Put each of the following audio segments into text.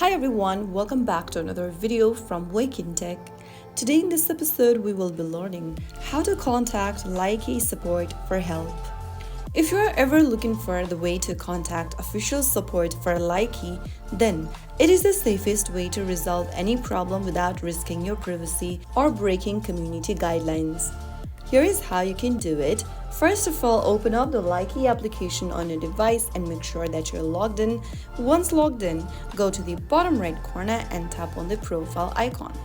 Hi everyone, welcome back to another video from Wake&Tech. Today in this episode, we will be learning how to contact Likee support for help. If you are ever looking for the way to contact official support for Likee, then it is the safest way to resolve any problem without risking your privacy or breaking community guidelines. Here is how you can do it. First of all, open up the Likee application on your device and make sure that you're logged in. Once logged in, go to the bottom right corner and tap on the profile icon.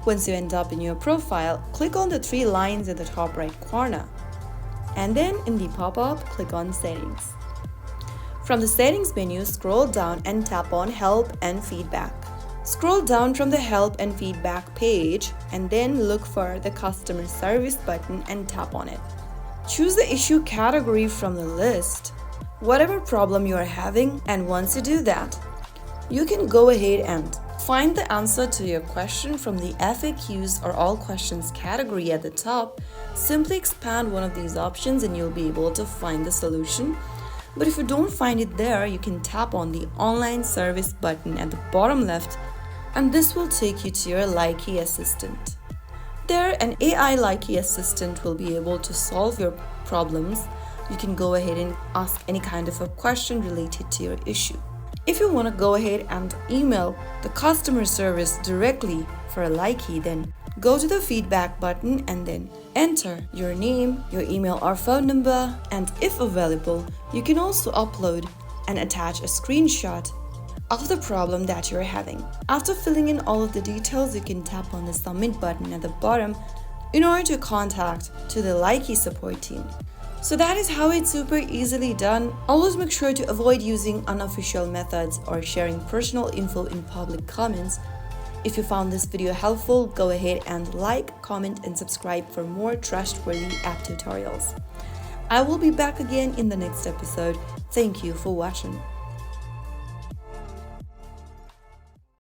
Once you end up in your profile, click on the three lines at the top right corner. And then in the pop-up, click on Settings. From the Settings menu, scroll down and tap on Help and Feedback. Scroll down from the Help and Feedback page and then look for the Customer Service button and tap on it. Choose the issue category from the list, whatever problem you are having, and once you do that, you can go ahead and find the answer to your question from the FAQs or All Questions category at the top. Simply expand one of these options and you'll be able to find the solution. But if you don't find it there, you can tap on the Online Service button at the bottom left, and this will take you to your Likee assistant. There, an AI Likee assistant will be able to solve your problems. You can go ahead and ask any kind of a question related to your issue. If you want to go ahead and email the customer service directly for Likee, then go to the feedback button and then enter your name, your email or phone number, and if available, you can also upload and attach a screenshot of the problem that you're having. After filling in all of the details, you can tap on the submit button at the bottom in order to contact to the Likee support team. So that is how it's super easily done. Always make sure to avoid using unofficial methods or sharing personal info in public comments. If you found this video helpful, go ahead and like, comment, and subscribe for more trustworthy app tutorials. I will be back again in the next episode. Thank you for watching.